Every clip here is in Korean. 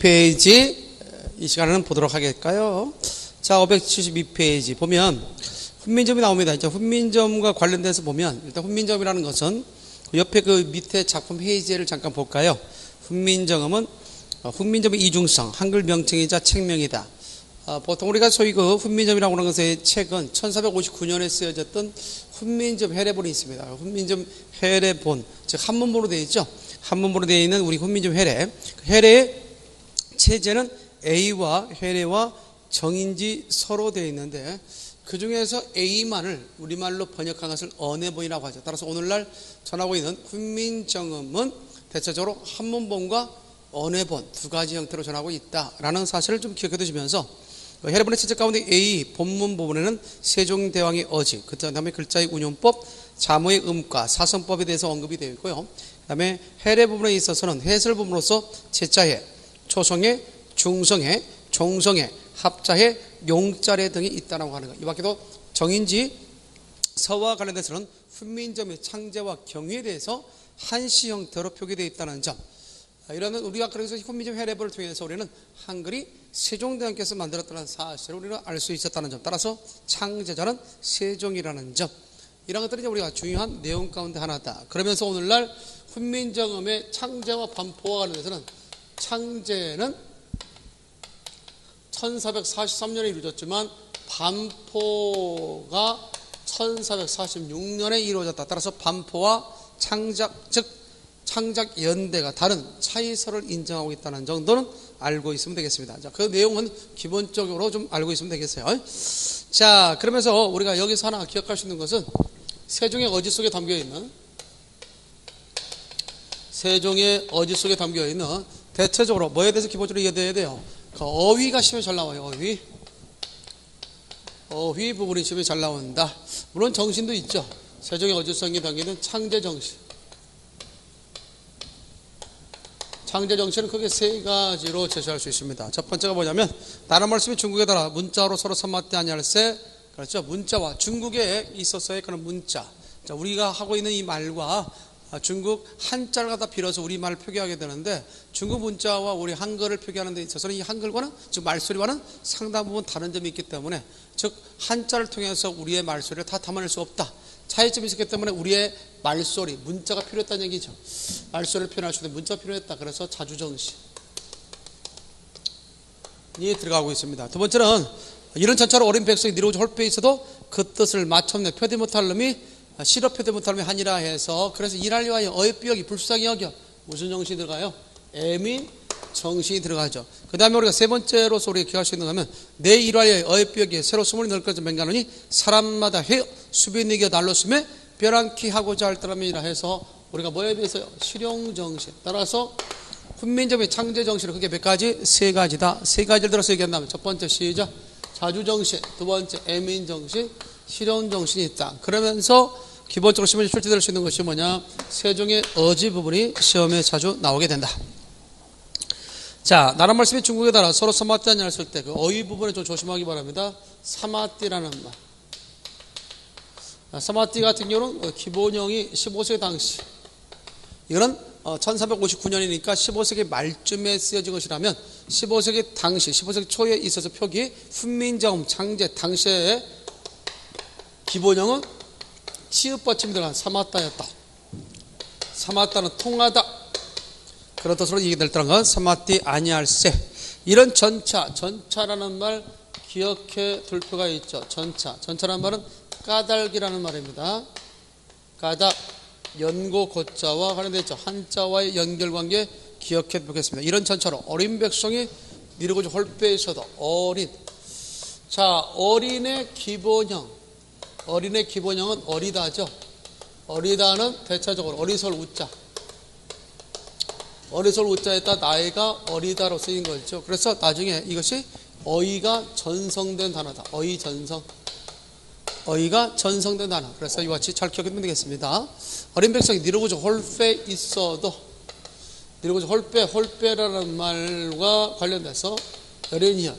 572페이지 이 시간에는 보도록 하겠까요? 자, 572페이지 보면 훈민점이 나옵니다. 이제 훈민점과 관련돼서 보면 일단 훈민점이라는 것은 옆에 그 밑에 작품 해제를 잠깐 볼까요? 훈민정음은 훈민점의 이중성, 한글 명칭이자 책명이다. 보통 우리가 소위 그 훈민점이라고 하는 것의 책은 1459년에 쓰여졌던 훈민점 해례본이 있습니다. 훈민점 해례본, 즉 한문본으로 되어 있죠. 한문본으로 되어 있는 우리 훈민점 해례. 해례의 체제는 A와 해례와 정인지 서로 되어 있는데 그 중에서 A만을 우리말로 번역한 것을 언해본이라고 하죠. 따라서 오늘날 전하고 있는 훈민정음은 대체적으로 한문본과 언해본 두 가지 형태로 전하고 있다라는 사실을 좀 기억해 두시면서 해례본의 체제 가운데 A 본문 부분에는 세종대왕의 어지, 그 다음에 글자의 운용법, 자모의 음과 사성법에 대해서 언급이 되어 있고요. 그 다음에 해례 부분에 있어서는 해설 부분으로서 제자해, 초성해, 중성해, 종성해, 합자해, 용자래 등이 있다고 하는 것. 이 밖에도 정인지 서와 관련돼서는 훈민점의 창제와 경위에 대해서 한시 형태로 표기되어 있다는 점. 이러면 우리가 그래서 훈민점 해례본을 통해서 우리는 한글이 세종대왕께서 만들었다는 사실을 우리는 알 수 있었다는 점. 따라서 창제자는 세종이라는 점. 이런 것들이 우리가 중요한 내용 가운데 하나다. 그러면서 오늘날 훈민정음의 창제와 반포와 관련해서는 창제는 1443년에 이루어졌지만 반포가 1446년에 이루어졌다. 따라서 반포와 창작, 즉 창작 연대가 다른 차이설을 인정하고 있다는 정도는 알고 있으면 되겠습니다. 자, 그 내용은 기본적으로 좀 알고 있으면 되겠어요. 자, 그러면서 우리가 여기서 하나 기억할 수 있는 것은 세종의 어지 속에 담겨 있는 대체적으로 뭐에 대해서 기본적으로 이해돼야 돼요? 그 어휘가 시험에 잘 나와요. 어휘 부분이 시험에 잘 나온다. 물론 정신도 있죠. 세종의 어지성에 담기는 창제 정신. 창제 정신은 크게 세 가지로 제시할 수 있습니다. 첫 번째가 뭐냐면 다른 말씀이 중국에 따라 문자로 서로 선맞대 아니할세. 그렇죠. 문자와 중국에 있어서의 그런 문자. 자, 우리가 하고 있는 이 말과 중국 한자를 갖다 빌어서 우리말을 표기하게 되는데 중국 문자와 우리 한글을 표기하는 데 있어서는 이 한글과는 즉 말소리와는 상당 부분 다른 점이 있기 때문에 즉 한자를 통해서 우리의 말소리를 다 담아낼 수 없다. 차이점이 있었기 때문에 우리의 말소리, 문자가 필요했다는 얘기죠. 말소리를 표현할 수 있는 문자가 필요했다. 그래서 자주정신이 들어가고 있습니다. 두 번째는 이런 전차로 어린 백성이 니로우지 홀빼 있어도 그 뜻을 마침내 표대 못할 놈이 실어 표대 못할 놈이 하니라 해서 그래서 일하려 하여 어여삐여기 불쌍히 여겨 무슨 정신이 들어가요? 애민 정신이 들어가죠. 그 다음에 우리가 세 번째로서 우리가 기억할 수 있는 거면 내 일하여 어여삐여기 새로 수문이 넣을 것을 맹가노니 사람마다 해 수빈 이겨 날로 숨에 벼랑키 하고자 할 따름이라 해서 우리가 뭐에 대해서요? 실용정신. 따라서 훈민점의 창제정신은 그게 몇 가지? 세 가지다. 세 가지를 들어서 얘기한다면 첫 번째 시작 자주정신, 두 번째 애민정신, 실용정신이 있다. 그러면서 기본적으로 시험에 출제될 수 있는 것이 뭐냐? 세종의 어지 부분이 시험에 자주 나오게 된다. 자, 나란 말씀이 중국에 따라 서로 사마띠 아니 했을 때 그 어휘 부분에 좀 조심하기 바랍니다. 사마띠라는 말. 사마띠 같은 경우는 기본형이 15세기 당시. 이거는 1359년이니까 15세기 말쯤에 쓰여진 것이라면 15세기 당시, 15세기 초에 있어서 표기 훈민정음 창제 당시에 기본형은 치읓받침이 들어간 사마따였다. 사마따는 통하다. 그런 뜻으로 얘기될 때는 건 사마띠 아니할세. 이런 전차라는 말 기억해 둘 필요가 있죠. 전차라는 말은 까닭이라는 말입니다. 까닭, 연고 고자와 관련되어 있죠. 한자와의 연결관계 기억해 보겠습니다. 이런 전차로 어린 백성이 니르고지 홀빼 있어도 어린. 자, 어린의 기본형은 어리다죠. 어리다는 대체적으로 어리설 우자. 어리설 우자에다 나이가 어리다로 쓰인 거죠. 그래서 나중에 이것이 어이가 전성된 단어다. 어이가 전성된 단어. 그래서 이와 같이 잘 기억하면 되겠습니다. 어린 백성이 니르고지 홀빼 있어도 니르고지 홀빼라는 말과 관련돼서 어린이연.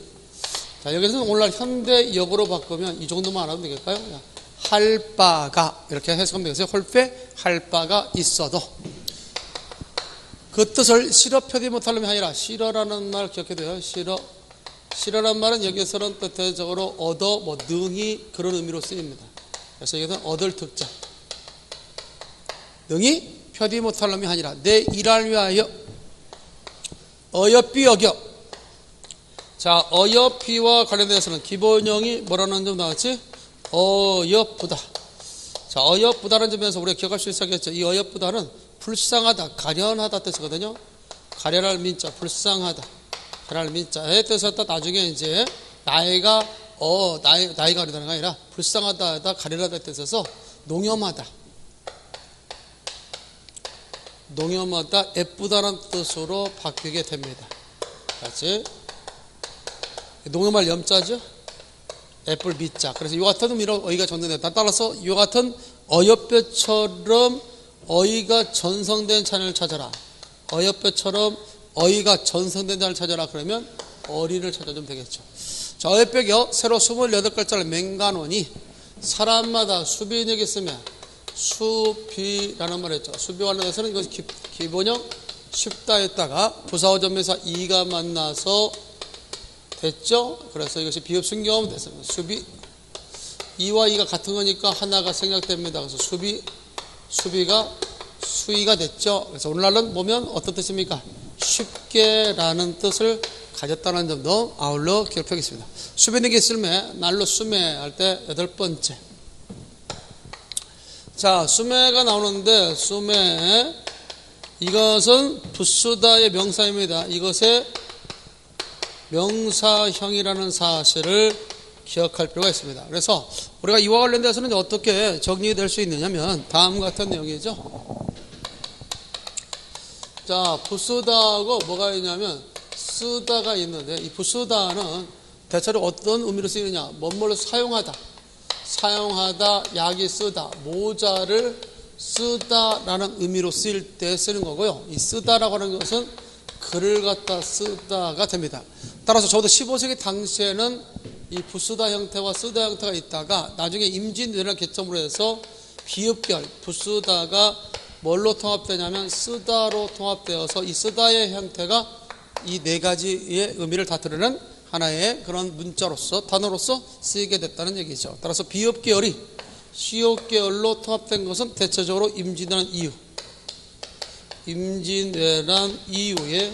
자, 여기서는 오늘날 현대역으로 바꾸면 이 정도만 알아도 되겠까요? 할 바가 이렇게 해석하면 되겠어요. 홀빼 할 바가 있어도 그 뜻을 싫어 표기 못하려면 아니라 싫어라는 말 기억해야 돼요. 싫어라는 말은 여기서는 대체적으로 얻어 뭐 능히 그런 의미로 쓰입니다. 그래서 여기서는 얻을 득자 능히 표기 못하려면 아니라 내 일을 위하여 어여삐 여겨. 자, 어여삐와 관련돼서는 기본형이 뭐라는 점 나왔지? 어여쁘다. 자, 어여쁘다는 점에서 우리가 기억할 수 있어야겠죠. 이 어여쁘다는 불쌍하다, 가련하다 뜻이거든요. 가련할 민자, 불쌍하다, 가련할 민자의 뜻을 따 나중에 이제 나이가 어리다는 게 아니라 불쌍하다, 가련하다 뜻에서 농염하다, 예쁘다는 뜻으로 바뀌게 됩니다. 같이 농염할 염자죠. 애플 미자. 그래서 이 같은 의미로 어이가 전성된다. 따라서 이 같은 어여뼈처럼 어이가 전성된 자녀를 찾아라. 어여뼈처럼 어이가 전성된 자를 찾아라. 그러면 어린을 찾아주면 되겠죠. 자, 어여뼈겨 새로 28글자를 맹간원이 사람마다 수비인에게 쓰면 수비라는 말을 했죠. 수비와 관련해서는 이것이 기본형 쉽다 했다가 부사어점에서 이가 만나서 됐죠? 그래서 이것이 비읍 순경하면 됐습니다. 수비. 이와 이가 같은 거니까 하나가 생략됩니다. 그래서 수비가 수이가 됐죠? 그래서 오늘날은 보면 어떤 뜻입니까? 쉽게라는 뜻을 가졌다는 점도 아울러 기록하겠습니다. 수비에게 쓸매, 날로 수매 할 때 8번째. 자, 수매가 나오는데, 수매. 이것은 부수다의 명사입니다. 이것의 명사형이라는 사실을 기억할 필요가 있습니다. 그래서 우리가 이와 관련돼서는 어떻게 정리될 수 있느냐면 다음 같은 내용이죠. 자, 부수다하고 뭐가 있냐면 쓰다가 있는데 이 부수다는 대체로 어떤 의미로 쓰이느냐? 뭐뭐를 사용하다, 약이 쓰다, 모자를 쓰다라는 의미로 쓰일 때 쓰는 거고요. 이 쓰다라고 하는 것은 글을 갖다 쓰다가 됩니다. 따라서 적어도 15세기 당시에는 이 부쓰다 형태와 쓰다 형태가 있다가 나중에 임진왜란을 개점으로 해서 비읍결, 부쓰다가 뭘로 통합되냐면 쓰다로 통합되어서 이 쓰다의 형태가 이 네 가지의 의미를 다 드러내는 하나의 그런 문자로서, 단어로서 쓰이게 됐다는 얘기죠. 따라서 비읍계열이 시옷계열로 통합된 것은 대체적으로 임진왜란 이후에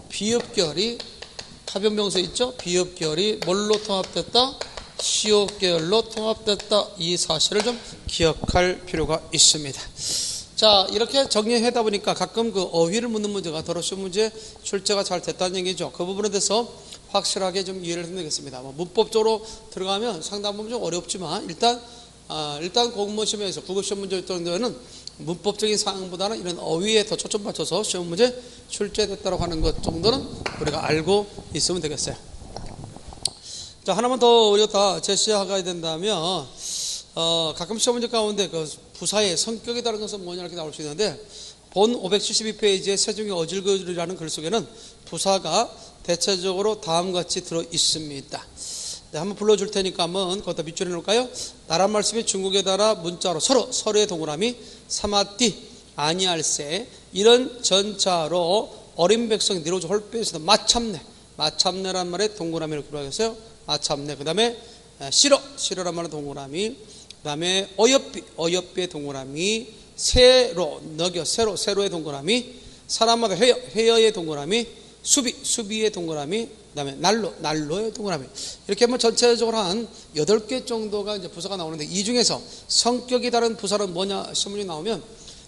비읍계열이 파변명사 있죠? 비읍계열이 뭘로 통합됐다? 시옷계열로 통합됐다. 이 사실을 좀 기억할 필요가 있습니다. 자, 이렇게 정리하다 보니까 가끔 그 어휘를 묻는 문제가 더러 쉬운 문제 출제가 잘 됐다는 얘기죠. 그 부분에 대해서 확실하게 좀 이해를 해드리겠습니다. 문법적으로 들어가면 상당 부분 좀 어렵지만 일단 공무원 시험에서 국어시험 문제 정도에는 문법적인 사항보다는 이런 어휘에 더 초점 맞춰서 시험 문제 출제됐다고 하는 것 정도는 우리가 알고 있으면 되겠어요. 자, 하나만 더 우리가 제시하게 된다면 가끔 시험 문제 가운데 그 부사의 성격이 다른 것은 뭐냐 이렇게 나올 수 있는데 본 572페이지의 세종의 어질거리라는 글 속에는 부사가 대체적으로 다음과 같이 들어 있습니다. 네, 한번 불러줄 테니까 한번 거기다 밑줄해 놓을까요? 나란 말씀이 중국에 따라 문자로 서로의 동그라미 사마띠 아니할세 이런 전자로 어린 백성 니로조 홀빼에서도 마참내란 말에 동그라미를 기록하겠어요. 마참내. 그 다음에 싫어란 말에 동그라미. 그 다음에 어여삐의 동그라미. 세로의 동그라미. 사람마다 회여의 동그라미. 수비의 동그라미. 그 다음에 난로의 동그라미. 이렇게 하면 전체적으로 한 8개 정도가 이제 부사가 나오는데 이 중에서 성격이 다른 부사는 뭐냐 시험문이 나오면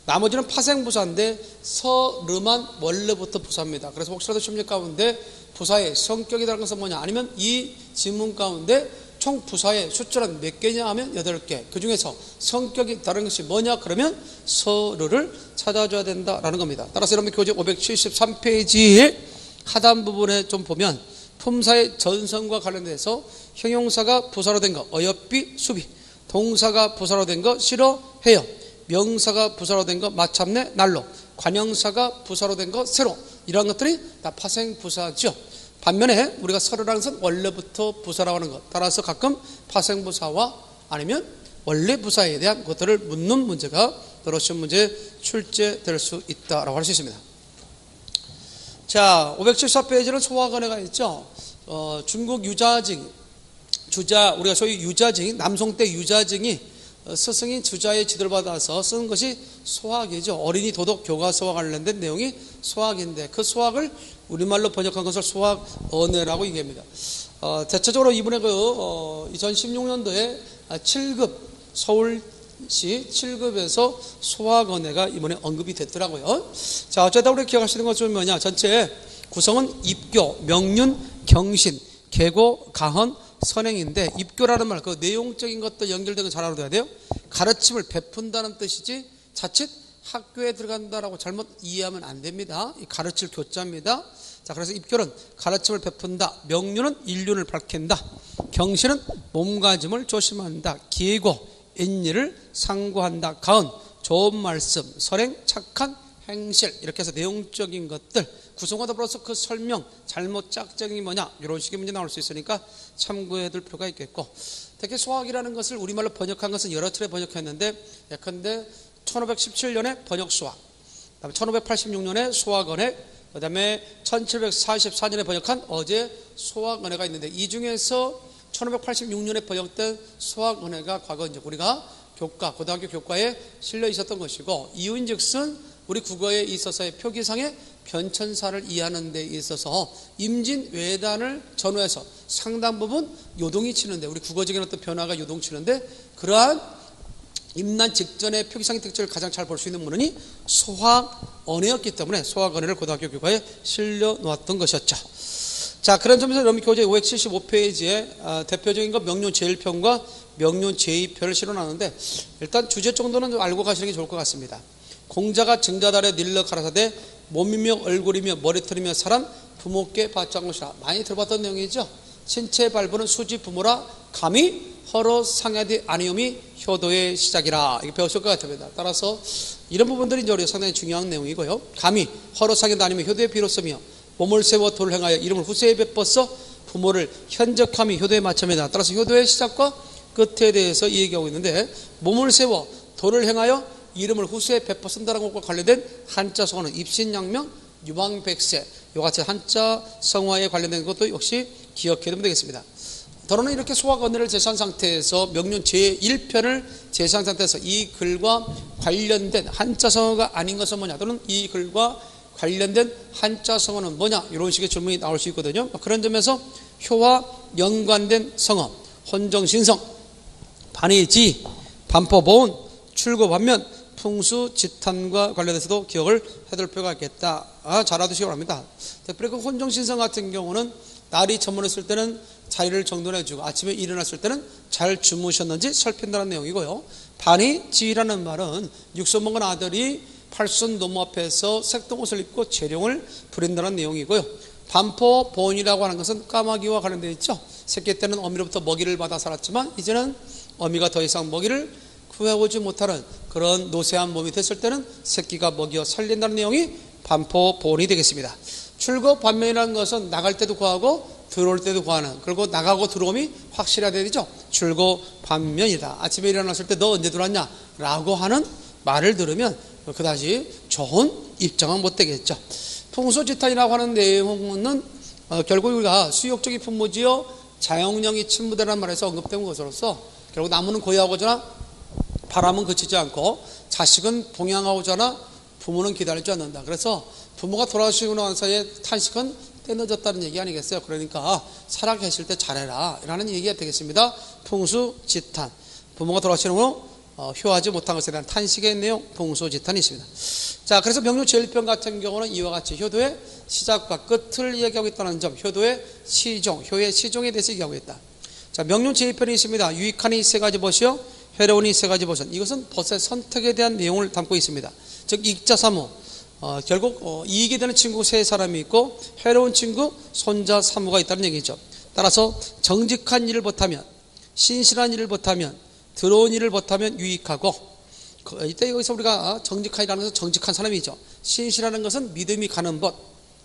나머지는 파생부사인데 서르만 원래부터 부사입니다. 그래서 혹시라도 시험문 가운데 부사의 성격이 다른 것은 뭐냐 아니면 이 지문 가운데 총 부사의 숫자는 몇 개냐 하면 8개. 그 중에서 성격이 다른 것이 뭐냐 그러면 서르를 찾아줘야 된다라는 겁니다. 따라서 여러분 교재 573페이지의 하단 부분에 좀 보면 품사의 전성과 관련돼서 형용사가 부사로 된 거 어여삐 수비, 동사가 부사로 된 거 싫어 해요, 명사가 부사로 된 거 마참내 난로, 관형사가 부사로 된 거 세로, 이런 것들이 다 파생부사죠. 반면에 우리가 서르라는 것은 원래부터 부사라고 하는 것, 따라서 가끔 파생부사와 아니면 원래 부사에 대한 것들을 묻는 문제가 더러 시험 문제에 출제될 수 있다라고 할 수 있습니다. 자, 574페이지는 소화건해가 있죠. 중국 유자증, 우리가 소위 유자증, 남송 때 유자증이 스승인 주자의 지도를 받아서 쓴 것이 소학이죠. 어린이 도덕 교과서와 관련된 내용이 소학인데 그 소학을 우리말로 번역한 것을 소학언해라고 얘기합니다. 대체적으로 이번에 2016년도에 7급 서울시 7급에서 소학언해가 이번에 언급이 됐더라고요. 자, 어쩌다 우리 기억하시는 것은 뭐냐? 전체 구성은 입교, 명륜, 경신, 계고, 가헌, 선행인데 입교라는 말, 그 내용적인 것도 연결된 거 잘 알아둬야 돼요. 가르침을 베푼다는 뜻이지 자칫 학교에 들어간다라고 잘못 이해하면 안 됩니다. 가르칠 교자입니다. 자, 그래서 입교는 가르침을 베푼다, 명륜은 인륜을 밝힌다, 경신은 몸가짐을 조심한다, 기고 인리를 상고한다, 가헌 좋은 말씀, 선행 착한 행실, 이렇게 해서 내용적인 것들 구성과 더불어서 그 설명, 잘못 짝정이 뭐냐, 이런 식의 문제 나올 수 있으니까 참고해 둘 필요가 있겠고, 특히 소학이라는 것을 우리말로 번역한 것은 여러 차례 번역했는데 예컨대 1517년에 번역소학, 그다음에 1586년에 소학언해, 그 다음에 1744년에 번역한 어제 소학언해가 있는데 이 중에서 1586년에 번역된 소학언해가 과거 이제 우리가 교과, 고등학교 교과에 실려 있었던 것이고, 이유인즉슨 우리 국어에 있어서의 표기상의 변천사를 이해하는 데 있어서 임진 외단을 전후해서 상당 부분 요동이 치는데, 우리 국어적인 어떤 변화가 요동치는데 그러한 임난 직전의 표기상의 특징을 가장 잘 볼 수 있는 문헌이 소학언해였기 때문에 소학언해를 고등학교 교과에 실려 놓았던 것이었죠. 자, 그런 점에서 여러분 교재 575페이지에 대표적인 것 명륜 제1편과 명륜 제2편을 실어놨는데, 일단 주제 정도는 좀 알고 가시는 게 좋을 것 같습니다. 공자가 증자달에 닐러 가라사대 몸이며 얼굴이며 머리털이며 사람 부모께 바치한 것이라. 많이 들어봤던 내용이죠. 신체 발부는 수지 부모라 감히 허로 상하디 아니오미 효도의 시작이라. 이게 배웠을 것 같습니다. 따라서 이런 부분들이 이제 우리가 상당히 중요한 내용이고요. 감히 허로 상하디 아니오미 효도의 비로소며 몸을 세워 도를 행하여 이름을 후세에 베풀어서 부모를 현적함이 효도에 마침이다. 따라서 효도의 시작과 끝에 대해서 이 얘기하고 있는데, 몸을 세워 도를 행하여 이름을 후세에 베풀어쓴다는 것과 관련된 한자 성어는 입신양명, 유방백세, 이같이 한자 성화에 관련된 것도 역시 기억해 두면 되겠습니다. 더러는 이렇게 소학언해를 제시한 상태에서 명륜 제1편을 제시한 상태에서 이 글과 관련된 한자 성어가 아닌 것은 뭐냐, 또는 이 글과 관련된 한자 성어는 뭐냐, 이런 식의 질문이 나올 수 있거든요. 그런 점에서 효와 연관된 성어, 혼정신성, 반의지, 반포보운, 출고반면, 풍수지탄과 관련해서도 기억을 해둘 필요가 있겠다. 잘 알아두시기 바랍니다. 특별히 그 혼정신성 같은 경우는 날이 저물었을 때는 자리를 정돈해주고 아침에 일어났을 때는 잘 주무셨는지 살핀다는 내용이고요. 반의지라는 말은 육손 먹은 아들이 팔순 노무 앞에서 색동옷을 입고 재령을 부린다는 내용이고요. 반포보온이라고 하는 것은 까마귀와 관련되어 있죠. 새끼 때는 어미로부터 먹이를 받아 살았지만 이제는 어미가 더 이상 먹이를 구해오지 못하는 그런 노쇠한 몸이 됐을 때는 새끼가 먹여 살린다는 내용이 반포보온이 되겠습니다. 출고 반면이라는 것은 나갈 때도 구하고 들어올 때도 구하는, 그리고 나가고 들어옴이 확실해야 되죠. 출고 반면이다. 아침에 일어났을 때 너 언제 들어왔냐 라고 하는 말을 들으면 그다지 좋은 입장은 못 되겠죠. 풍수지탄이라고 하는 내용은 결국 우리가 수욕적인 풍무지요 자영령이 침무되라는 말에서 언급된 것으로서 결국 나무는 고요하고자 바람은 그치지 않고 자식은 봉양하고자나 부모는 기다리지 않는다. 그래서 부모가 돌아가시고 난 사이에 탄식은 때 늦었다는 얘기 아니겠어요. 그러니까 살아계실 때 잘해라 라는 얘기가 되겠습니다. 풍수지탄, 부모가 돌아가시는 후 효하지 못한 것에 대한 탄식의 내용, 풍수지탄이 있습니다. 자, 그래서 명륜 제1편 같은 경우는 이와 같이 효도의 시작과 끝을 얘기하고 있다는 점, 효도의 시종, 효의 시종에 대해서 얘기하고 있다. 자, 명륜 제2편이 있습니다. 유익하니 세 가지 벗이요 해로우니 세 가지 벗은, 이것은 벗의 선택에 대한 내용을 담고 있습니다. 즉 익자사무, 결국 이익이 되는 친구 세 사람이 있고 해로운 친구 손자 사무가 있다는 얘기죠. 따라서 정직한 일을 못하면, 신실한 일을 못하면, 들어온 일을 못하면 유익하고, 이때 여기서 우리가 정직하이라는 것은 정직한 사람이죠. 신실하는 것은 믿음이 가는 법,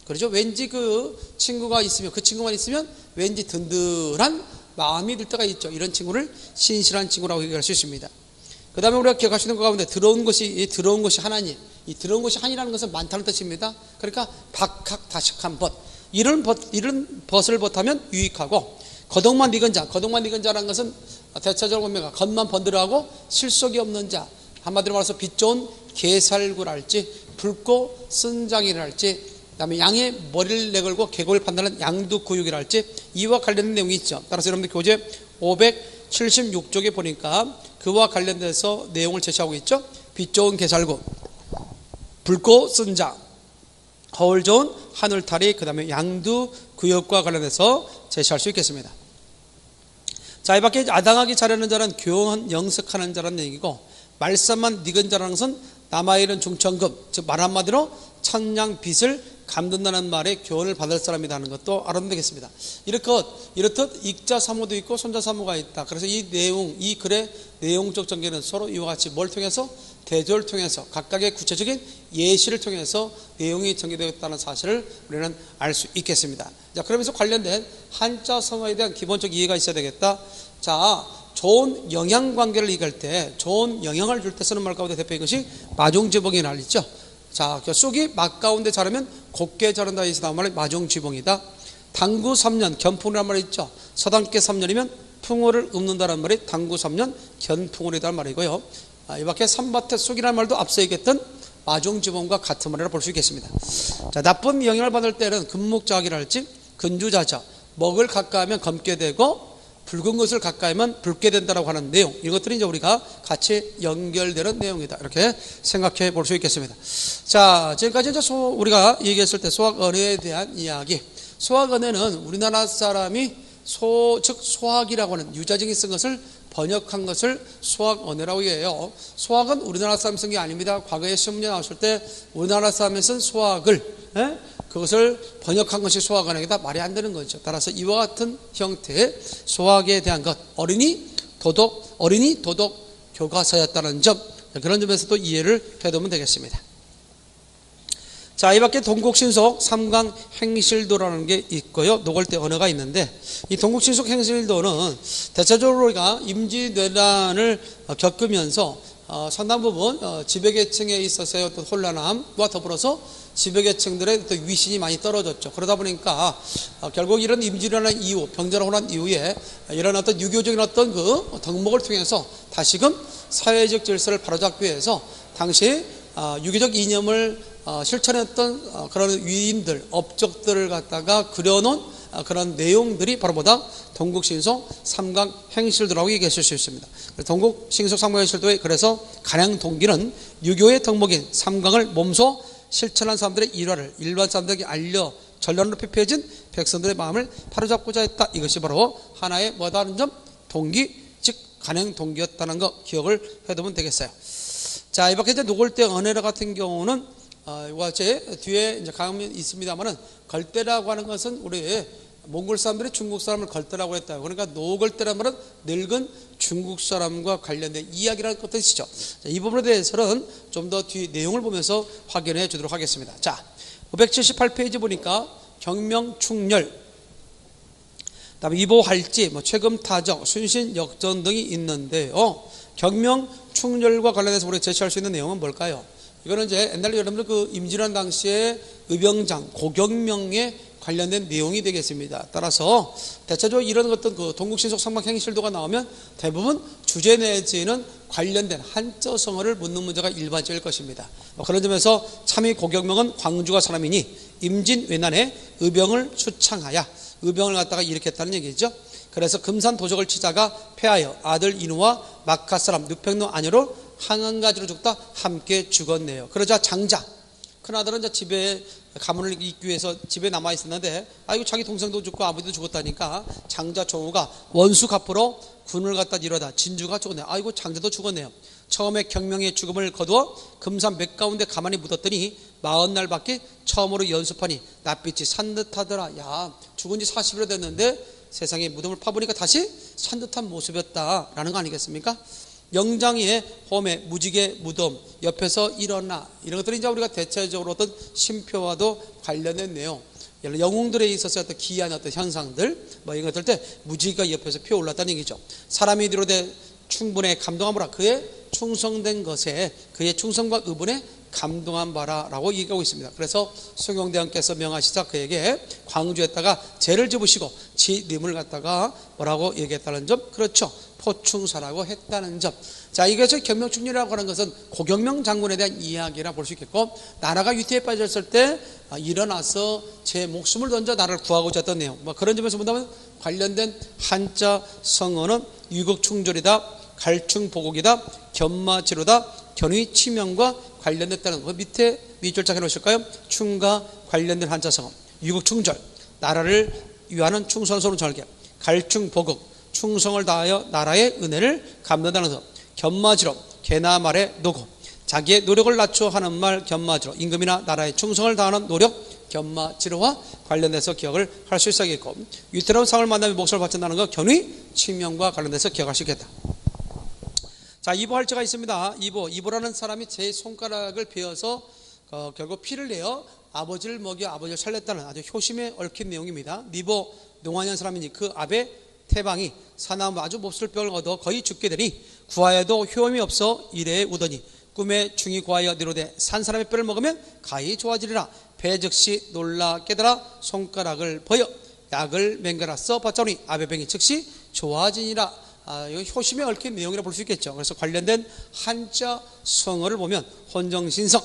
그렇죠. 왠지 그 친구가 있으면, 그 친구만 있으면 왠지 든든한 마음이 들 때가 있죠. 이런 친구를 신실한 친구라고 얘기할 수 있습니다. 그 다음에 우리가 기억하시는 것 가운데 들어온 것이 하나님, 이 들어온 것이 한이라는 것은 많다는 뜻입니다. 그러니까 박학다식한 벗, 이런 벗을 벗하면 유익하고, 거덕만 익은 자라는 것은 대체적으로 보면 겉만 번들어하고 실속이 없는 자, 한마디로 말해서 빛 좋은 게살구랄지 붉고 쓴장이랄지, 그 다음에 양의 머리를 내걸고 계곡을 판단하는 양두구육이랄지, 이와 관련된 내용이 있죠. 따라서 여러분들 교재 576쪽에 보니까 그와 관련돼서 내용을 제시하고 있죠. 빛 좋은 게살구, 붉고 쓴장, 거울 좋은 하늘타리, 그 다음에 양두구역과 관련해서 제시할 수 있겠습니다. 자, 이 밖에 아당하기 잘하는 자는 교훈 영습하는 자라는 얘기고, 말씀만 익은 자라는 것은 남아있는 중천금, 즉 말 한마디로 천냥 빛을 감둔다는 말에 교훈을 받을 사람이라는 것도 알아두면 되겠습니다. 이렇듯 익자 사모도 있고 손자 사모가 있다. 그래서 이 내용, 이 글의 내용적 전개는 서로 이와 같이 뭘 통해서? 대조를 통해서, 각각의 구체적인 예시를 통해서 내용이 전개되었다는 사실을 우리는 알 수 있겠습니다. 자, 그러면서 관련된 한자 성어에 대한 기본적 이해가 있어야 되겠다. 자, 좋은 영향 관계를 얘기할 때, 좋은 영향을 줄 때 쓰는 말 가운데 대표인 것이 마종지봉이 날리죠. 자, 쑥이 맛 가운데 자라면 곱게 자란다 해서 나온 말이 마종지봉이다. 당구 3년 견풍이라는 말이 있죠. 서당께 3년이면 풍어를 읊는다는 말이 당구 3년 견풍어이라는 말이고요. 이 밖에 삼밭의 쑥이라는 말도 앞서 얘기했던 마종지봉과 같은 말이라 볼 수 있겠습니다. 자, 나쁜 영향을 받을 때는 금묵자기랄지 근주자자, 먹을 가까이면 검게 되고 붉은 것을 가까이면 붉게 된다라고 하는 내용, 이것들이 이제 우리가 같이 연결되는 내용이다, 이렇게 생각해 볼 수 있겠습니다. 자, 지금까지 이제 우리가 얘기했을 때 소학언어에 대한 이야기. 소학언어는 우리나라 사람이 즉 소학이라고 하는 유자증이 쓴 것을 번역한 것을 소학언어라고 해요. 소학은 우리나라 사람이 쓴 게 아닙니다. 과거에 신문에 나왔을 때 우리나라 사람이 쓴 소학을 그것을 번역한 것이 소학언어이다, 말이 안 되는 거죠. 따라서 이와 같은 형태의 소학에 대한 것, 어린이 도덕 교과서였다는 점, 그런 점에서도 이해를 해두면 되겠습니다. 자, 이 밖에 동국신속 삼강 행실도라는 게 있고요. 노골대 언어가 있는데, 이 동국신속 행실도는 대체적으로 우리가 임진왜란을 겪으면서 상당 부분 지배계층에 있어서의 어떤 혼란함과 더불어서 지배계층들의 어떤 위신이 많이 떨어졌죠. 그러다 보니까 결국 이런 임진왜란 이후, 병자라 혼란 이후에 이런 어떤 유교적인 어떤 그 덕목을 통해서 다시금 사회적 질서를 바로잡기 위해서 당시 유교적 이념을 실천했던 그런 위인들, 업적들을 갖다가 그려놓은 그런 내용들이 바로 뭐다? 동국신속 삼강행실도라고 얘기하실 수 있습니다. 동국신속 삼강행실도에 그래서 가량 동기는 유교의 덕목인 삼강을 몸소 실천한 사람들의 일화를 일반 사람들에게 알려 전란으로 피폐해진 백성들의 마음을 바로잡고자 했다. 이것이 바로 하나의 뭐다 하는 점? 동기, 즉 가량 동기였다는 거 기억을 해두면 되겠어요. 자, 이 밖에 이제 노골대 언어라 같은 경우는 이와 제 뒤에 이제 가면 있습니다만은, 걸대라고 하는 것은 우리 몽골 사람들이 중국 사람을 걸대라고 했다. 그러니까 노걸대라는 말은 늙은 중국 사람과 관련된 이야기라는 뜻이죠. 자, 이 부분에 대해서는 좀 더 뒤 내용을 보면서 확인해 주도록 하겠습니다. 자, 578페이지 보니까 경명충렬, 그다음에 이보할지, 최금타정, 순신역전 등이 있는데요. 경명충렬과 관련해서 우리가 제시할 수 있는 내용은 뭘까요? 이거는 이제 옛날에 여러분들 그 임진왜란 당시에 의병장 고경명에 관련된 내용이 되겠습니다. 따라서 대체적으로 이런 어떤 그 동국신속 삼강행실도가 나오면 대부분 주제 내지는 관련된 한자 성어를 묻는 문제가 일반적일 것입니다. 그런 점에서 참의 고경명은 광주가 사람이니 임진왜란에 의병을 수창하여 의병을 갖다가 일으켰다는 얘기죠. 그래서 금산 도적을 치자가 패하여 아들 인우와 마카 사람 누평로 아녀로 항한가지로 죽다 함께 죽었네요. 그러자 장자, 큰아들은 이제 집에 가문을 잇기 위해서 집에 남아 있었는데, 아이고 자기 동생도 죽고 아버지도 죽었다니까 장자 종우가 원수 갚으러 군을 갖다 이러다 진주가 죽었네요. 아이고 장자도 죽었네요. 처음에 경명의 죽음을 거두어 금산 몇 가운데 가만히 묻었더니 40날밖에 처음으로 연습하니 낯빛이 산듯하더라. 야, 죽은 지 40일 됐는데 세상에 무덤을 파보니까 다시 산듯한 모습이었다라는 거 아니겠습니까? 영장의 홈에 무지개 무덤 옆에서 일어나, 이런 것들이 이제 우리가 대체적으로 어떤 심표와도 관련된 내용, 영웅들에 있어서 어떤 기이한 어떤 현상들 이런 것들 때 무지개가 옆에서 피어올랐다는 얘기죠. 사람이 이르되 충분히 감동하므라, 그의 충성된 것에 그의 충성과 의분에 감동한 바라라고 얘기하고 있습니다. 그래서 송영대왕께서 명하시자 그에게 광주에다가 제를 집으시고 지 님을 갖다가 뭐라고 얘기했다는 점, 그렇죠, 포충사라고 했다는 점. 자, 이것을 경명충렬이라고 하는 것은 고경명 장군에 대한 이야기라 볼 수 있겠고, 나라가 위태에 빠졌을 때 일어나서 제 목숨을 던져 나라를 구하고자 했던 내용, 뭐 그런 점에서 본다면 관련된 한자 성어는 유격충절이다, 갈충보곡이다, 견마지로다, 견의치명과 관련됐다는 거. 밑에 밑줄짝 해놓으실까요? 충과 관련된 한자 성어, 유격충절, 나라를 위하는 충선소는 절개, 갈충보곡, 충성을 다하여 나라의 은혜를 갚는다는 것, 견마지로, 개나 말의 노고, 자기의 노력을 낮춰 하는 말 견마지로, 임금이나 나라의 충성을 다하는 노력 견마지로와 관련돼서 기억을 할 수 있어야겠고, 위태로운 상을 만나며 목소리를 바친다는 것 견의 치명과 관련돼서 기억할 수 있겠다. 자, 이보할자가 있습니다. 이보라는 사람이 제 손가락을 베어서 결국 피를 내어 아버지를 먹여 아버지를 살렸다는 아주 효심에 얽힌 내용입니다. 니보 농한년 사람이니 그 아베 태방이 사나무 아주 몹쓸 병을 얻어 거의 죽게 되니 구하여도 효험이 없어 이래에 우더니 꿈에 중이 구하여 니로되 산 사람의 뼈를 먹으면 가히 좋아지리라. 배 즉시 놀라 깨달아 손가락을 버여 약을 맹글아 써 받자오니 아베병이 즉시 좋아지니라. 이거 효심에 얽힌 내용이라 볼 수 있겠죠. 그래서 관련된 한자 성어를 보면 혼정신성,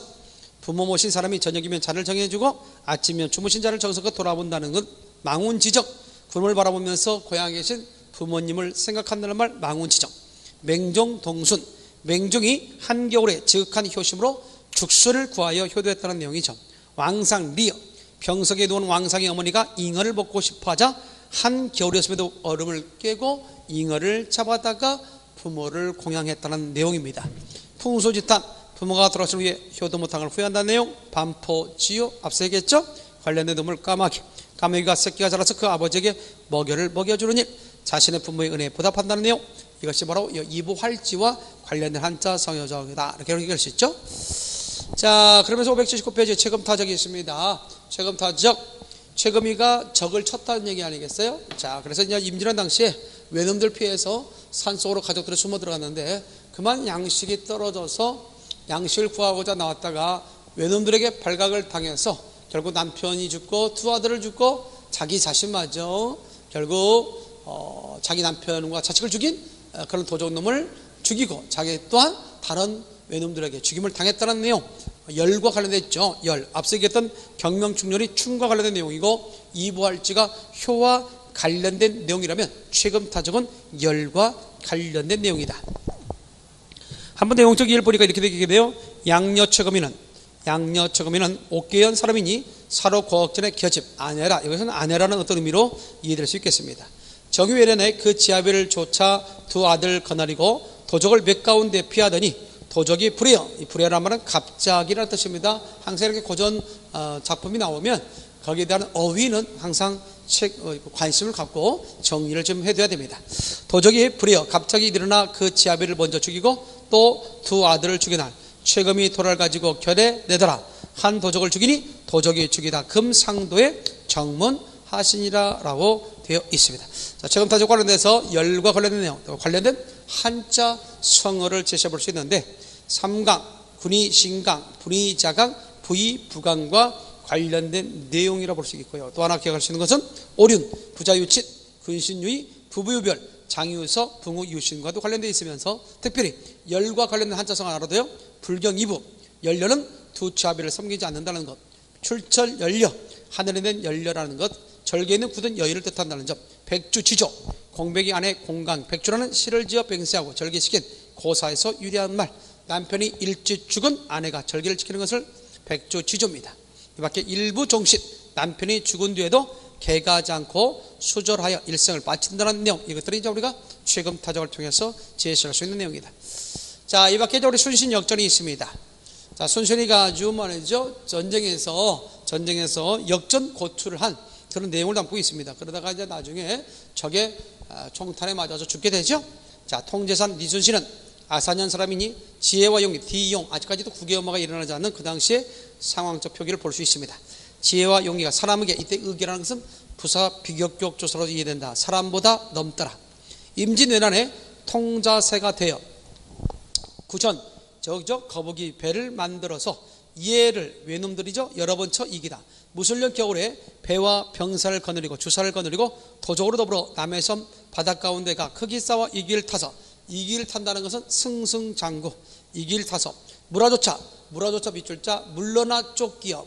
부모 모신 사람이 저녁이면 자를 정해주고 아침이면 주무신 자를 정성껏 돌아본다는 건 망운지적, 구름을 바라보면서 고향에 계신 부모님을 생각한다는 말 망운지적, 맹종동순, 맹종이 한겨울에 지극한 효심으로 죽수를 구하여 효도했다는 내용이죠. 왕상리어, 병석에 누운 왕상의 어머니가 잉어를 먹고 싶어하자 한겨울이었음에도 얼음을 깨고 잉어를 잡아다가 부모를 공양했다는 내용입니다. 풍소지탄, 부모가 돌아가신 후에 효도 못한 걸 후회한다는 내용. 반포지요, 앞서 얘기했죠. 관련된 놈을 까마귀가 새끼가 자라서 그 아버지에게 먹여를 먹여주는 일, 자신의 부모의 은혜에 보답한다는 내용. 이것이 바로 이보활지와 관련된 한자 성여정이다, 이렇게 얘기할 수 있죠. 자, 그러면서 579페이지에 최금타적이 있습니다. 최금타적, 최금이가 적을 쳤다는 얘기 아니겠어요? 자, 그래서 이제 임진환 당시에 외놈들 피해서 산속으로 가족들이 숨어 들어갔는데 그만 양식이 떨어져서 양식을 구하고자 나왔다가 외놈들에게 발각을 당해서 결국 남편이 죽고 두 아들을 죽고 자기 자신마저 결국 자기 남편과 자식을 죽인 그런 도적놈을 죽이고 자기 또한 다른 외놈들에게 죽임을 당했다는 내용. 열과 관련되어 있죠. 열, 앞서 얘기했던 경명충렬이 춤과 관련된 내용이고, 이보할지가 효와 관련된 내용이라면 최금타적은 열과 관련된 내용이다. 한번 내용적 이해를 보니까 이렇게 되게 돼요. 양녀최금이는 옥계연 사람이니 사로 고학전의 기어집 아내라. 이것은 아내라는 어떤 의미로 이해될 수 있겠습니다. 정유회련에 그 지아비를 쫓아 두 아들 거느리고 도적을 몇 가운데 피하더니 도적이 불해요. 이 불해라는 말은 갑자기라는 뜻입니다. 항상 이렇게 고전 작품이 나오면 거기에 대한 어휘는 항상 관심을 갖고 정리를 좀 해둬야 됩니다. 도적이 불해요. 갑자기 일어나 그 지아비를 먼저 죽이고 또 두 아들을 죽이나 최금이 돌을 가지고 결에 내더라. 한 도적을 죽이니 도적이 죽이다 금상도에 정문하시니라 라고 되어 있습니다. 자, 최금타적 관련돼서 열과 관련된 내용, 관련된 한자 성어를 제시해 볼 수 있는데, 삼강, 군이 신강, 분이 자강, 부이 부강과 관련된 내용이라 볼 수 있고요. 또 하나 기억할 수 있는 것은 오륜, 부자유칫, 근신유의, 부부유별, 장유서, 붕우유신과도 관련되어 있으면서 특별히 열과 관련된 한자성을 알아도요. 불경이부, 열려는 두 자비를 섬기지 않는다는 것, 출철열려, 하늘에 는 열려라는 것, 절개에 있는 굳은 여의를 뜻한다는 점, 백주지조, 공백이 안에 공강, 백주라는 시를 지어 병세하고 절개시킨 고사에서 유리한 말, 남편이 일찍 죽은 아내가 절개를 지키는 것을 백주지조입니다. 이 밖에 일부 종신, 남편이 죽은 뒤에도 개가지 않고 수절하여 일생을 바친다는 내용, 이것들이 이제 우리가 최금타적을 통해서 제시할 수 있는 내용이다. 자, 이 밖에 우리 순신 역전이 있습니다. 자, 순신이가 아주 말이죠, 전쟁에서 역전 고투를 한 그런 내용을 담고 있습니다. 그러다가 이제 나중에 적의 총탄에 맞아서 죽게 되죠. 자, 통제산 니순신은 아사년 사람이니 지혜와 용기, 디용, 아직까지도 국외엄마가 일어나지 않는 그 당시의 상황적 표기를 볼 수 있습니다. 지혜와 용기가 사람에게, 이때 의계라는 것은 부사 비격격 조사로 이해된다. 사람보다 넘더라. 임진왜란에 통자세가 되어 구전, 거북이 배를 만들어서 얘를 외놈들이죠. 여러 번 쳐 이기다. 무술년 겨울에 배와 병사를 거느리고 주사를 거느리고 도적으로 더불어 남의 섬 바닷가운데 가 크기 싸워 이길 타서. 이길 탄다는 것은 승승장구. 이길 타서 물어조차 밑줄 자 물러나 쫓기어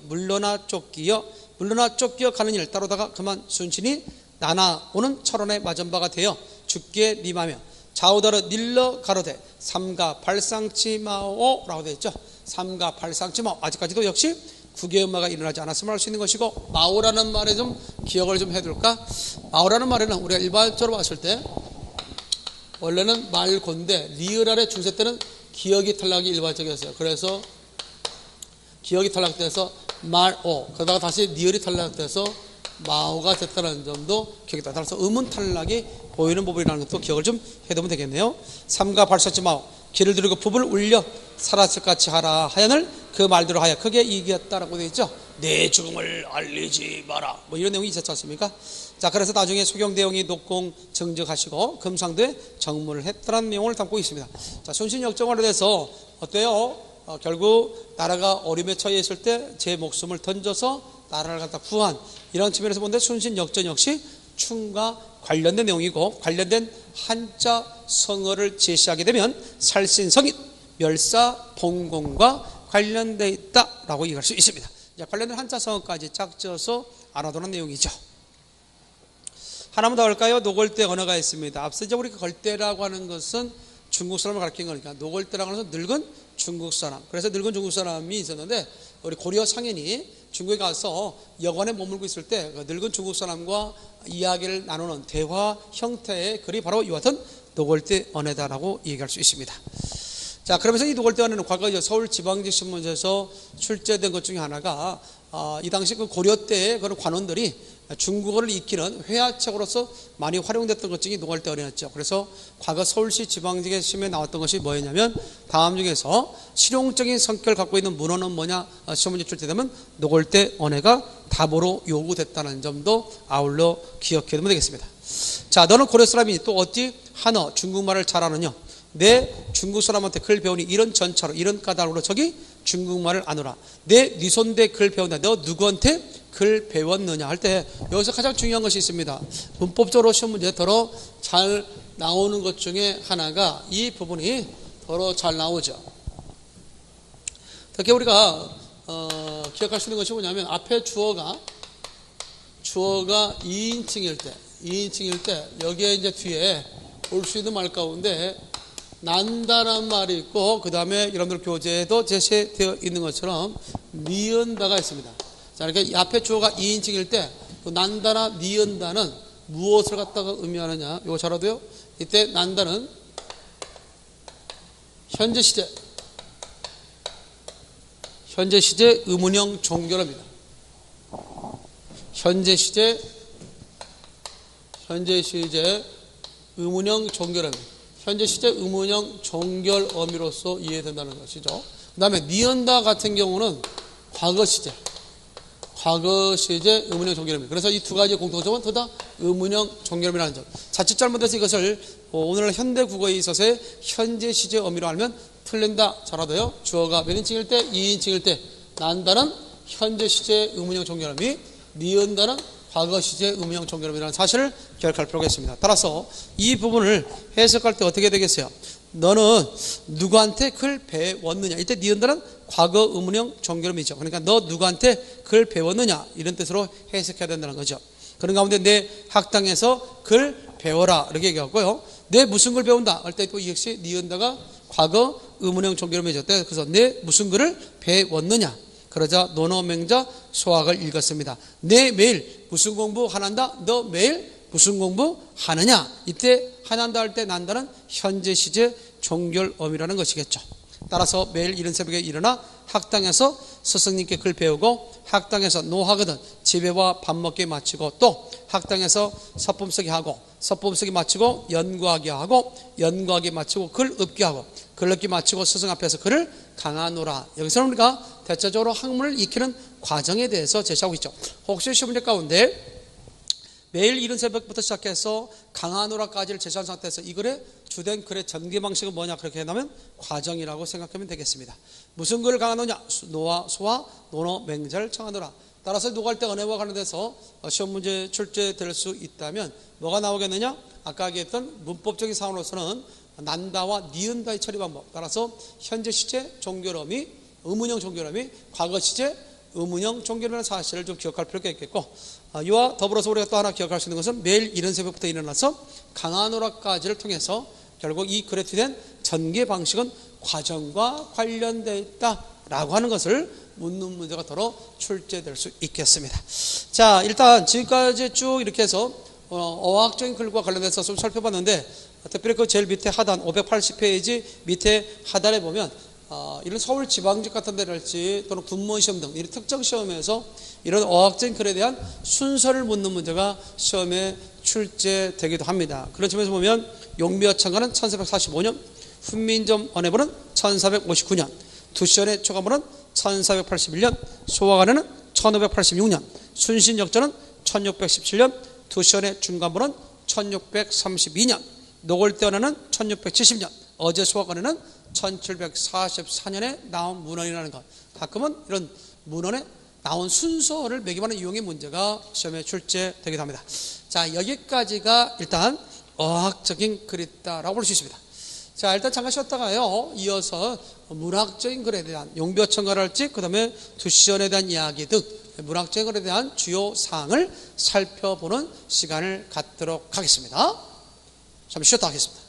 가는 일 따로다가 그만 순신이 나나오는 철원의 맞은바가 되어 죽게 님하며 좌우다르 닐러 가로되 삼가 발상치마오라고 되어 있죠. 삼가 발상치마오. 아직까지도 역시 국외음마가 일어나지 않았음을 알 수 있는 것이고, 마오라는 말에 좀 기억을 좀 해둘까. 마오라는 말에는 우리가 일반적으로 봤을 때 원래는 말곤데 리을 아래 중세 때는 기억이 탈락이 일반적이었어요. 그래서 기억이 탈락돼서 말오, 그러다가 다시 리을이 탈락돼서 마오가 됐다는 점도 기억이 다. 따라서 음은 탈락이 보이는 부분이라는 것도 기억을 좀 해두면 되겠네요. 삼가 발사치 마오, 길을 들이고 붓을 울려 살았을 같이 하라 하연을 그 말대로 하여 크게 이겼다라고 되어 있죠. 내 죽음을 알리지 마라, 뭐 이런 내용이 있었지 않습니까? 자, 그래서 나중에 소경대왕이 녹공 정직하시고 금상도에 정문을 했다는 내용을 담고 있습니다. 자, 순신역정으로 돼서 어때요? 결국 나라가 어림에 처해 있을 때 제 목숨을 던져서 나라를 갖다 구한, 이런 측면에서 본데 순신역전 역시 춤과 관련된 내용이고, 관련된 한자 성어를 제시하게 되면 살신성인 멸사봉공과 관련되어 있다라고 얘기할 수 있습니다. 이제 관련된 한자 성어까지 짝져서 알아두는 내용이죠. 하나만 더 할까요? 노골대 언어가 있습니다. 앞서 이제 우리가 걸대라고 하는 것은 중국 사람을 가리킨 거니까 노골대라고 하는 것은 늙은 중국 사람. 그래서 늙은 중국 사람이 있었는데 우리 고려 상인이 중국에 가서 여관에 머물고 있을 때 그 늙은 중국 사람과 이야기를 나누는 대화 형태의 글이 바로 이와 같은 노골대 언어다라고 얘기할 수 있습니다. 자, 그러면서 이 노골대 언어는 과거 서울지방직신문에서 출제된 것 중에 하나가 이 당시 그 고려 때의 그런 관원들이 중국어를 익히는 회화책으로서 많이 활용됐던 것 중에 노골대 언어였죠. 그래서 과거 서울시 지방직의 시험에 나왔던 것이 뭐였냐면 다음 중에서 실용적인 성격을 갖고 있는 문헌은 뭐냐 시험 문제 출제되면 노골대 언어가 답으로 요구됐다는 점도 아울러 기억해 두면 되겠습니다. 자, 너는 고려 사람이 또 어찌 한어 중국말을 잘하느냐? 내 중국 사람한테 글 배우니 이런 전차로 이런 까닭으로 저기 중국말을 아노라. 네 손대 글 배운다. 너 누구한테 글 배웠느냐 할 때 여기서 가장 중요한 것이 있습니다. 문법적으로 시험 문제에 더러 잘 나오는 것 중에 하나가 이 부분이 더러 잘 나오죠. 특히 우리가 기억할 수 있는 것이 뭐냐면 앞에 주어가 2인칭일 때 여기에 이제 뒤에 올 수 있는 말 가운데 난다란 말이 있고, 그 다음에 여러분들 교재에도 제시되어 있는 것처럼 니은다가 있습니다. 자, 이렇게 앞에 주어가 2인칭일 때 그 난다나 니은다는 무엇을 갖다가 의미하느냐? 이거 잘 알아둬요. 이때 난다는 현재 시제 의문형 종결어입니다. 현재 시제 의문형 종결어입니다. 현재 시제 의문형 종결 어미로서 이해된다는 것이죠. 그 다음에 니은다 같은 경우는 과거 시제 의문형 종결어입니다. 그래서 이 두 가지의 공통점은 둘 다 의문형 종결어이라는 점. 자칫 잘못해서 이것을 오늘날 현대 국어에 있어서의 현재 시제 어미로 알면 틀린다. 잘 알아둬요. 주어가 몇 인칭일 때? 2인칭일 때 난다는 현재 시제 의문형 종결어미, 니은다는 과거 시제 의문형 종결어미라는 사실을 기억할 필요가 있습니다. 따라서 이 부분을 해석할 때 어떻게 되겠어요? 너는 누구한테 글 배웠느냐? 이때 니은다는 과거 의문형 종결어미죠. 그러니까 너 누구한테 글 배웠느냐? 이런 뜻으로 해석해야 된다는 거죠. 그런 가운데 내 학당에서 글 배워라 이렇게 얘기하고요. 내 무슨 글 배운다 할 때 또 이 역시 니은다가 과거 의문형 종결어미죠. 그래서 내 무슨 글을 배웠느냐? 그러자 논어맹자 소학을 읽었습니다. 내 매일 무슨 공부 하난다? 너 매일 무슨 공부 하느냐? 이때 하난다 할 때 난다는 현재 시제 종결어미라는 것이겠죠. 따라서 매일 이른 새벽에 일어나 학당에서 스승님께 글 배우고, 학당에서 노하거든 집에 와 밥 먹게 마치고, 또 학당에서 서품 쓰기 하고, 서품 쓰기 마치고 연구하기 하고, 연구하기 마치고 글 읊기 하고, 글 읊기 마치고 스승 앞에서 글을 강하노라. 여기서는 우리가 대체적으로 학문을 익히는 과정에 대해서 제시하고 있죠. 혹시 시험 문제 가운데 매일 이른 새벽부터 시작해서 강하노라까지를 제시한 상태에서 이 글의 주된 글의 전개 방식은 뭐냐 그렇게 한다면 과정이라고 생각하면 되겠습니다. 무슨 글을 강하느냐? 노와 소와 논어 맹자를 청하노라. 따라서 노갈대 언어와 관련돼서 시험 문제 출제될 수 있다면 뭐가 나오겠느냐? 아까 얘기했던 문법적인 상황으로서는 난다와 니은다의 처리 방법, 따라서 현재 시제 종결어미, 의문형 종결어미, 과거 시제 의문형 종결어라는 사실을 좀 기억할 필요가 있겠고, 이와 더불어서 우리가 또 하나 기억할 수 있는 것은 매일 이른 새벽부터 일어나서 강하노라까지를 통해서 결국 이 글에 투된 전개 방식은 과정과 관련되어 있다라고 하는 것을 묻는 문제가 더러 출제될 수 있겠습니다. 자, 일단 지금까지 쭉 이렇게 해서 어학적인 글과 관련해서 좀 살펴봤는데, 특별히 그 제일 밑에 하단 580페이지 밑에 하단에 보면 이런 서울지방직 같은 데랄지 또는 군무시험 등 이런 특정 시험에서 이런 어학적인 글에 대한 순서를 묻는 문제가 시험에 출제되기도 합니다. 그런 점에서 보면 용비어천가는 1445년, 훈민점 언해부는 1459년, 두시연의 초가문은 1481년, 소화관에는 1586년, 순신역전은 1617년, 두시연의 중간문은 1632년, 노골대언어는 1670년, 어제 소화관에는 1744년에 나온 문헌이라는 것. 가끔은 이런 문헌에 나온 순서를 매기만한 유형의 문제가 시험에 출제되기도 합니다. 자, 여기까지가 일단 어학적인 글이다라고 볼 수 있습니다. 자, 일단 잠깐 쉬었다가요, 이어서 문학적인 글에 대한 용비어천가랄지 그 다음에 두시연에 대한 이야기 등 문학적인 글에 대한 주요 사항을 살펴보는 시간을 갖도록 하겠습니다. 잠시 쉬었다 하겠습니다.